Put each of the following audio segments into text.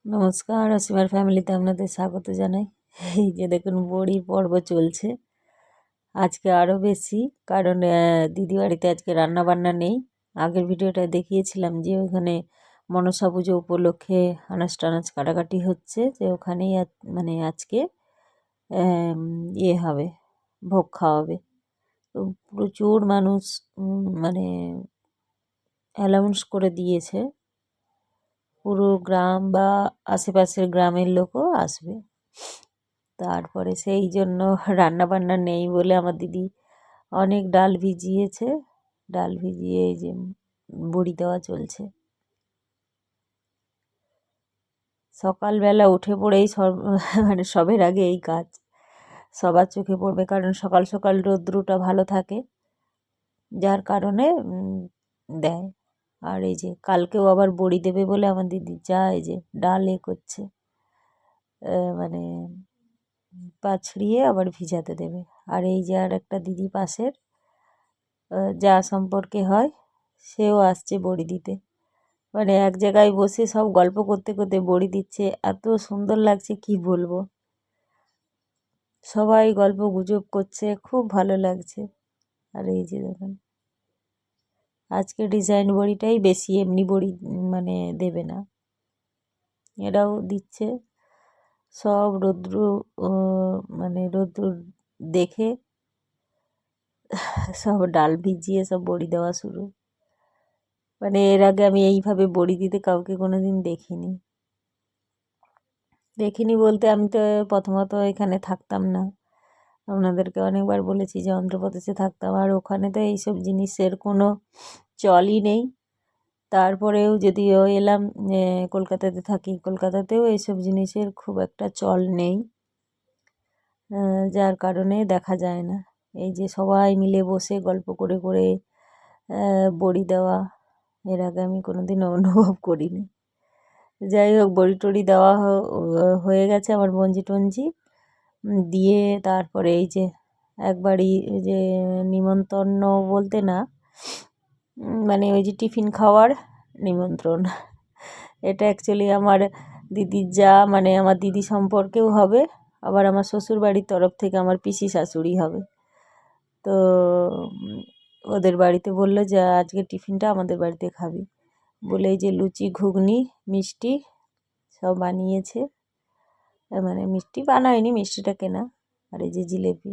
নমস্কার, অসীমার ফ্যামিলিতে আপনাদের স্বাগত জানাই। এই যে দেখুন বড়ির পর্ব চলছে আজকে আরও বেশি, কারণ দিদি বাড়িতে আজকে রান্না বান্না নেই। আগের ভিডিওটা দেখিয়েছিলাম যে ওখানে মনসা পুজো উপলক্ষে আনাজ টানাজ কাটাকাটি হচ্ছে, যে ওখানেই মানে আজকে ইয়ে হবে, ভোগ খাওয়াবে। তো প্রচুর মানুষ মানে অ্যালাউন্স করে দিয়েছে, পুরো গ্রাম বা আশেপাশের গ্রামের লোকও আসবে। তারপরে সেই জন্য রান্না বান্না নেই বলে আমার দিদি অনেক ডাল ভিজিয়েছে। ডাল ভিজিয়ে এই যে বড়ি দেওয়া চলছে। সকালবেলা উঠে পড়েই মানে সবের আগে এই কাজ সবার চোখে পড়বে, কারণ সকাল সকাল রৌদ্রটা ভালো থাকে, যার কারণে দেয়। আর এই যে কালকেও আবার বড়ি দেবে বলে আমার দিদি যা এই যে ডাল করছে, মানে পাছড়িয়ে আবার ভিজাতে দেবে। আর এই যে আর একটা দিদি পাশের যা সম্পর্কে হয়, সেও আসছে বড়ি দিতে। মানে এক জায়গায় বসে সব গল্প করতে করতে বড়ি দিচ্ছে, এত সুন্দর লাগছে কি বলবো। সবাই গল্প গুজব করছে, খুব ভালো লাগছে। আর এই যে দেখুন আজকে ডিজাইন বড়িটাই বেশি, এমনি বড়ি মানে দেবে না। এরাও দিচ্ছে সব রৌদ্র, মানে রৌদ্র দেখে সব ডাল ভিজিয়ে সব বড়ি দেওয়া শুরু। মানে এর আগে আমি এইভাবে বড়ি দিতে কাউকে কোনো দিন দেখিনি বলতে, আমি তো প্রথমত এখানে থাকতাম না। আপনাদেরকে অনেকবার বলেছি যে অন্ধ্রপ্রদেশে থাকতাম, আর ওখানে তো এইসব জিনিসের কোনো চলই নেই। তারপরেও যদিও এলাম, কলকাতাতে থাকি, কলকাতাতেও এইসব জিনিসের খুব একটা চল নেই, যার কারণে দেখা যায় না। এই যে সবাই মিলে বসে গল্প করে করে বড়ি দেওয়া, এর আগে আমি কোনোদিন অনুভব করিনি। যাই হোক, বড়ি টড়ি দেওয়া হয়ে গেছে আমার মঞ্জি টঞ্জি দিয়ে। তারপরে এই যে একবারই যে নিমন্ত্রণ বলতে না, মানে ওই যে টিফিন খাওয়ার নিমন্ত্রণ। এটা অ্যাকচুয়ালি আমার দিদির যা, মানে আমার দিদি সম্পর্কেও হবে, আবার আমার শ্বশুর বাড়ির তরফ থেকে আমার পিসি শাশুড়ি হবে। তো ওদের বাড়িতে বললো যে আজকে টিফিনটা আমাদের বাড়িতে খাবি বলে, এই যে লুচি ঘুগনি মিষ্টি সব বানিয়েছে। মানে মিষ্টি বানায়নি, মিষ্টিটা কেনা। আর এই যে জিলেপি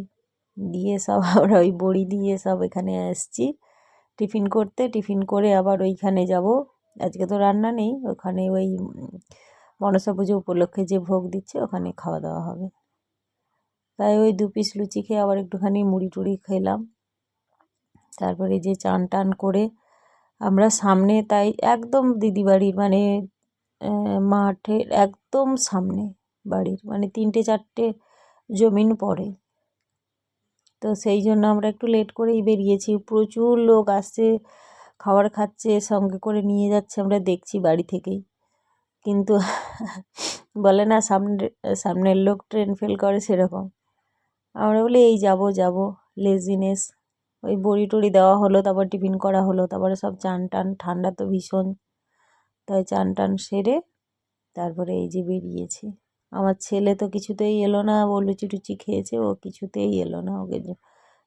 দিয়ে সব আমরা ওই বড়ি দিয়ে সব এখানে এসছি টিফিন করতে। টিফিন করে আবার ওইখানে যাব, আজকে তো রান্না নেই, ওখানে ওই মনসা পুজো উপলক্ষে যে ভোগ দিচ্ছে ওখানে খাওয়া দাওয়া হবে। তাই ওই 2 পিস লুচি খেয়ে আবার একটুখানি মুড়ি টুড়ি খেলাম। তারপরে যে চান টান করে আমরা সামনে, তাই একদম দিদি বাড়ির মানে মাঠের একদম সামনে বাড়ির, মানে 3-4টে জমিন পড়ে। তো সেই জন্য আমরা একটু লেট করেই বেরিয়েছি। প্রচুর লোক আসছে, খাবার খাচ্ছে, সঙ্গে করে নিয়ে যাচ্ছে, আমরা দেখছি বাড়ি থেকেই। কিন্তু বলে না সামনের লোক ট্রেন ফেল করে, সেরকম আমরা বলি এই যাব লেজিনেস। ওই বড়ি টড়ি দেওয়া হলো, তারপর টিফিন করা হলো, তারপরে সব চান টান, ঠান্ডা তো ভীষণ, তাই চান টান সেরে তারপরে এই যে বেরিয়েছি। আমার ছেলে তো কিছুতেই এলো না, ও লুচি টুচি খেয়েছে, ও কিছুতেই এলো না। ওকে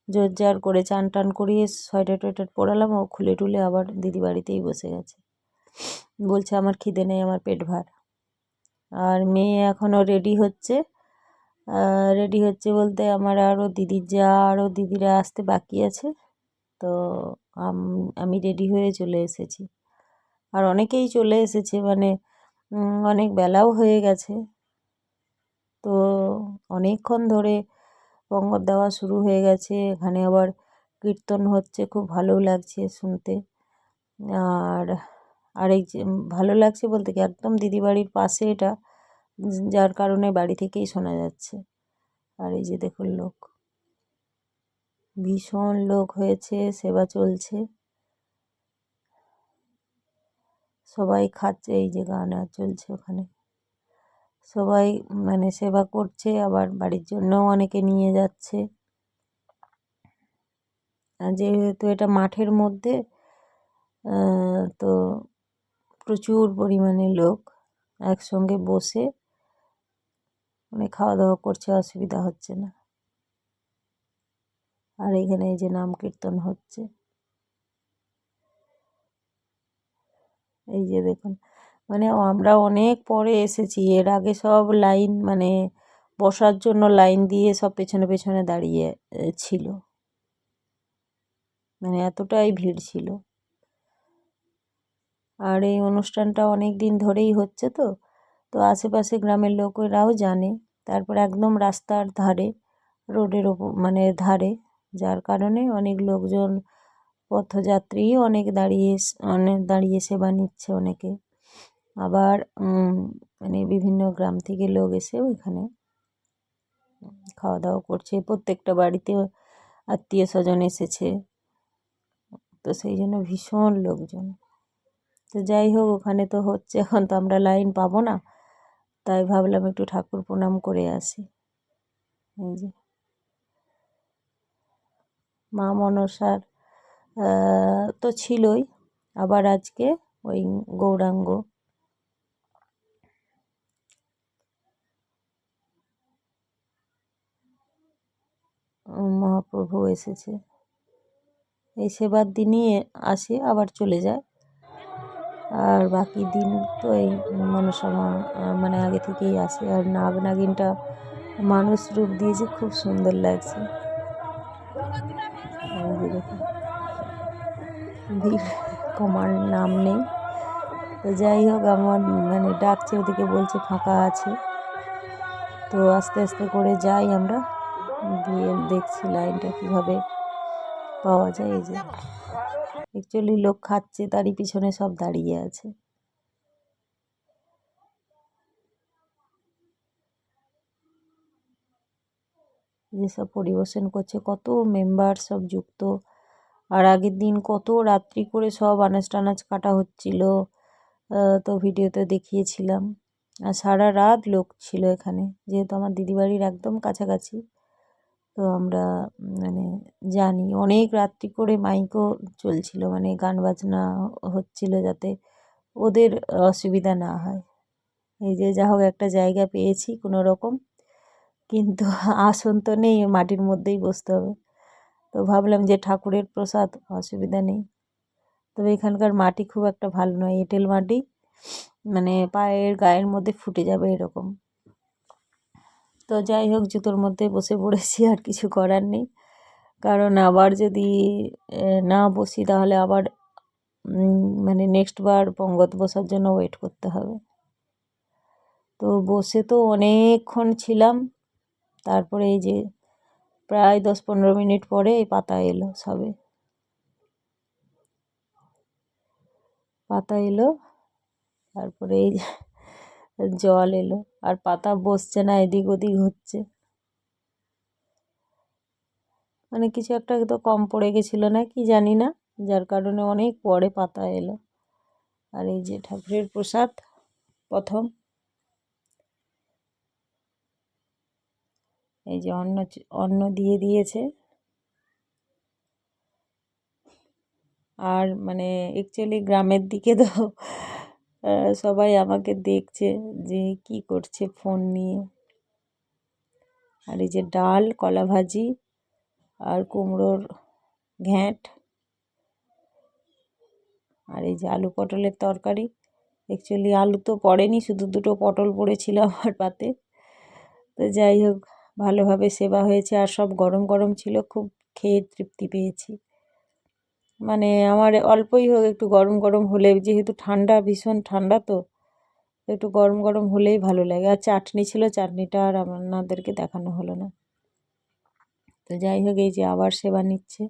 জোর জার করে চান টান করিয়ে সোয়েটার টোয়েটার পরালাম, ও খুলে টুলে আবার দিদি বাড়িতেই বসে গেছে, বলছে আমার খিদে নেই, আমার পেট ভার। আর মেয়ে এখনও রেডি হচ্ছে বলতে আমার আরও আরও দিদিরা আসতে বাকি আছে। তো আমি রেডি হয়ে চলে এসেছি, আর অনেকেই চলে এসেছে, মানে অনেক বেলাও হয়ে গেছে। তো অনেকক্ষণ ধরে পঙ্গর দেওয়া শুরু হয়ে গেছে, এখানে আবার কীর্তন হচ্ছে, খুব ভালোও লাগছে শুনতে। আর আর এই যে ভালো লাগছে বলতে কি, একদম দিদি বাড়ির পাশে এটা, যার কারণে বাড়ি থেকেই শোনা যাচ্ছে। আর এই যে দেখুন লোক, ভীষণ লোক হয়েছে, সেবা চলছে, সবাই খাচ্ছে। এই যে গান আর চলছে ওখানে, সবাই মানে সেবা করছে, আবার বাড়ির জন্যও অনেকে নিয়ে যাচ্ছে। যেহেতু এটা মাঠের মধ্যে, তো প্রচুর পরিমাণে লোক। একসঙ্গে বসে মানে খাওয়া দাওয়া করছে, অসুবিধা হচ্ছে না। আর এখানে এই যে নাম কীর্তন হচ্ছে, এই যে দেখুন, মানে আমরা অনেক পরে এসেছি। এর আগে সব লাইন মানে বসার জন্য লাইন দিয়ে সব পেছনে পেছনে দাঁড়িয়ে ছিল, মানে এতটাই ভিড় ছিল। আর এই অনুষ্ঠানটা অনেক দিন ধরেই হচ্ছে, তো তো আশেপাশে গ্রামের লোকেরাও জানে। তারপর একদম রাস্তার ধারে, রোডের ওপর মানে ধারে, যার কারণে অনেক লোকজন, পথযাত্রীও অনেক দাঁড়িয়ে সেবা নিচ্ছে অনেকে। আবার মানে বিভিন্ন গ্রাম থেকে লোক এসেও এখানে খাওয়া দাওয়া করছে। প্রত্যেকটা বাড়িতে আত্মীয় স্বজন এসেছে, তো সেই জন্য ভীষণ লোকজন। তো যাই হোক, ওখানে তো হচ্ছে, এখন তো আমরা লাইন পাবো না, তাই ভাবলাম একটু ঠাকুর প্রণাম করে আসি। এই যে মা মনসার তো ছিলই, আবার আজকে ওই গৌরাঙ্গ মহাপ্রভু এসেছে। এই সেবার দিনই আসে, আবার চলে যায়। আর বাকি দিন তো এই মনসা মা মানে আগে থেকেই আসে। আর নাগ নাগিনটা মানুষ রূপ দিয়েছে, খুব সুন্দর লাগছে। এই যে দেখুন, ভিড় কমার নাম নেই। তো যাই হোক, আমার মানে ডাকছে, ওদিকে বলছে ফাঁকা আছে, তো আস্তে আস্তে করে যাই আমরা, গিয়ে দেখছি লাইনটা কীভাবে পাওয়া যায়। এই যে অ্যাকচুয়ালি লোক খাচ্ছে, তারই পিছনে সব দাঁড়িয়ে আছে। যেসব পরিবেশন করছে, কত মেম্বার সব যুক্ত। আর আগের দিন কত রাত্রি করে সব আনাজ টানাজ কাটা হচ্ছিল, তো ভিডিওতে দেখিয়েছিলাম। আর সারা রাত লোক ছিল এখানে, যেহেতু আমার দিদিবাড়ির একদম কাছাকাছি, তো আমরা মানে জানি। অনেক রাত্রি করে মাইকও চলছিল, মানে গান বাজনা হচ্ছিল, যাতে ওদের অসুবিধা না হয়। এই যে যা হোক, একটা জায়গা পেয়েছি কোনো রকম, কিন্তু আসন তো নেই, মাটির মধ্যেই বসতে হবে। তো ভাবলাম যে ঠাকুরের প্রসাদ, অসুবিধা নেই। তবে এখানকার মাটি খুব একটা ভালো নয়, এঁটেল মাটি, মানে পায়ের গায়ের মধ্যে ফুটে যাবে এরকম। তো যাই হোক, জুতোর মধ্যে বসে পড়েছি, আর কিছু করার নেই। কারণ আবার যদি না বসি, তাহলে আবার মানে নেক্সট বার পঙ্গত বসার জন্য ওয়েট করতে হবে। তো বসে তো অনেকক্ষণ ছিলাম। তারপরে এই যে প্রায় 10-15 মিনিট পরে এই পাতা এলো, সবে পাতা এলো। তারপরে এই জল এলো, আর পাতা বসছে না, এদিক ওদিক হচ্ছে। মানে কিছু একটা তো কম পড়ে গেছিলো না কি জানি না, যার কারণে অনেক পরে পাতা এলো। আর এই যে ঠাকুরের প্রসাদ প্রথম, এই যে অন্ন দিয়ে দিয়েছে। আর মানে অ্যাকচুয়ালি গ্রামের দিকে তো সবাই আমাকে দেখছে যে কি করছে ফোন নিয়ে। আর এই যে ডাল, কলা ভাজি, আর কুমড়োর ঘ্যাঁট, আর এই যে আলু পটলের তরকারি। অ্যাকচুয়ালি আলু তো পড়েনি, শুধু দুটো পটল পড়েছিল আমার পাতে। তো যাই হোক, ভালোভাবে সেবা হয়েছে, আর সব গরম গরম ছিল, খুব খেয়ে তৃপ্তি পেয়েছি। মানে আমার অল্পই হোক, একটু গরম গরম হলে, যেহেতু ঠান্ডা, ভীষণ ঠান্ডা, তো একটু গরম গরম হলেই ভালো লাগে। আর চাটনি ছিল, চাটনিটা আর আপনাদেরকে দেখানো হলো না। তো যাই হোক, এই যে আবার সেবা নিচ্ছে,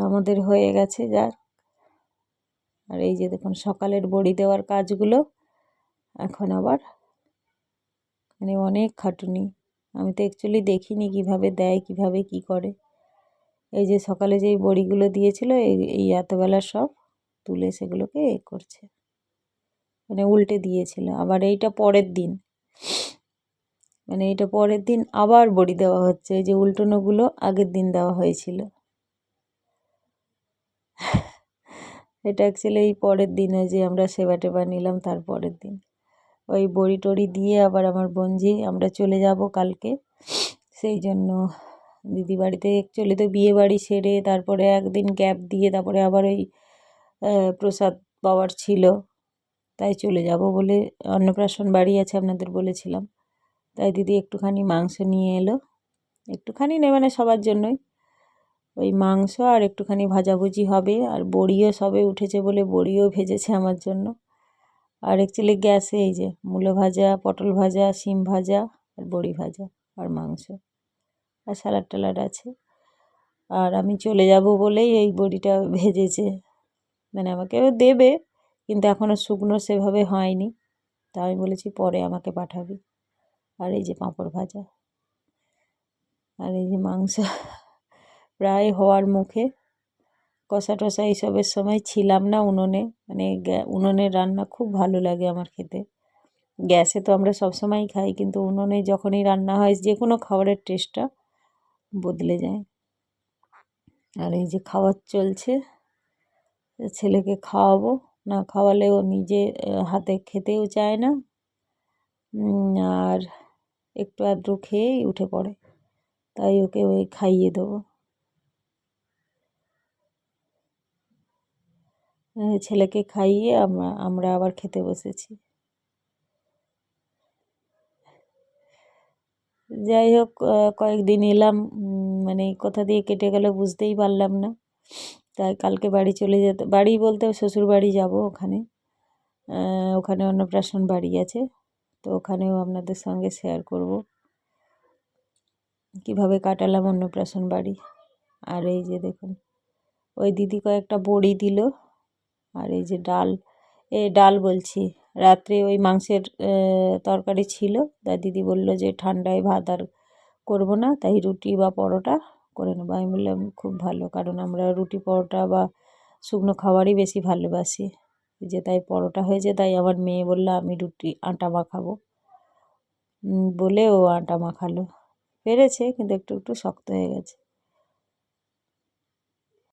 আমাদের হয়ে গেছে যা। আর এই যে দেখুন, সকালের বড়ি দেওয়ার কাজগুলো এখন আবার, মানে অনেক খাটুনি। আমি তো অ্যাকচুয়ালি দেখিনি কিভাবে দেয়, কিভাবে কি করে। এই যে সকালে যেই বড়িগুলো দিয়েছিল, এই এতবেলা সব তুলে সেগুলোকে করছে, মানে উল্টে দিয়েছিল। আবার এইটা পরের দিন, মানে এইটা পরের দিন আবার বড়ি দেওয়া হচ্ছে। এই যে উল্টোনোগুলো আগের দিন দেওয়া হয়েছিল। এটা অ্যাকচুয়ালি এই পরের দিন ওই যে আমরা সেবা টেবা নিলাম তার পরের দিন ওই বড়ি টড়ি দিয়ে আবার আমার বোনঝি আমরা চলে যাব কালকে। সেই জন্য দিদি বাড়িতে অ্যাকচুয়ালি তো বিয়ে বাড়ি সেরে তারপরে একদিন গ্যাপ দিয়ে তারপরে আবার ওই প্রসাদ পাওয়ার ছিল, তাই চলে যাব বলে। অন্নপ্রাশন বাড়ি আছে আপনাদের বলেছিলাম, তাই দিদি একটুখানি মাংস নিয়ে এলো। একটুখানি নেই মানে সবার জন্যই, ওই মাংস আর একটুখানি ভাজাভুজি হবে। আর বড়িও সবে উঠেছে বলে বড়িও ভেজেছে আমার জন্য। আর অ্যাকচুয়ালি গ্যাসে এই যে মূলো ভাজা, পটল ভাজা, শিম ভাজা আর বড়ি ভাজা আর মাংস আর স্যালাড ট্যালাড আছে। আর আমি চলে যাব বলেই এই বড়িটা ভেজেছে, মানে আমাকেও দেবে কিন্তু এখনও শুকনো সেভাবে হয়নি, তা আমি বলেছি পরে আমাকে পাঠাবি। আর এই যে পাঁপড় ভাজা আর এই যে মাংস প্রায় হওয়ার মুখে। কষা টষা এইসবের সময় ছিলাম না উনুনে, মানে উনুনের রান্না খুব ভালো লাগে আমার খেতে। গ্যাসে তো আমরা সবসময়ই খাই, কিন্তু উনুনে যখনই রান্না হয় যে কোনো খাবারের টেস্টটা বদলে যায়। আর এই যে খাওয়ার চলছে, ছেলেকে খাওয়াবো, না খাওয়ালে ও নিজে হাতে খেতেও চায় না, আর একটু আধটু খেয়েই উঠে পড়ে, তাই ওকে ওই খাইয়ে দেবো। ছেলেকে খাইয়ে আমরা আবার খেতে বসেছি। যাই হোক, কয়েকদিন এলাম, মানে কোথা দিয়ে কেটে গেল বুঝতেই পারলাম না। তাই কালকে বাড়ি চলে যেতে, বাড়ি বলতে শ্বশুর বাড়ি যাব, ওখানে অন্নপ্রাশন বাড়ি আছে, তো ওখানেও আপনাদের সঙ্গে শেয়ার করব কিভাবে কাটালাম অন্নপ্রাশন বাড়ি। আর এই যে দেখুন ওই দিদি কয়েকটা বড়ি দিল, আর এই যে ডাল বলছি, রাত্রে ওই মাংসের তরকারি ছিল, তাই দিদি বলল যে ঠান্ডায় ভাত আর করবো না, তাই রুটি বা পরোটা করে নেবো। আমি বললাম খুব ভালো, কারণ আমরা রুটি পরোটা বা শুকনো খাবারই বেশি ভালোবাসি। যে তাই পরোটা হয়েছে, তাই আমার মেয়ে বললো আমি রুটি আটা মাখাবো, বলে ও আটা মাখালো, পেরেছে কিন্তু একটু একটু শক্ত হয়ে গেছে।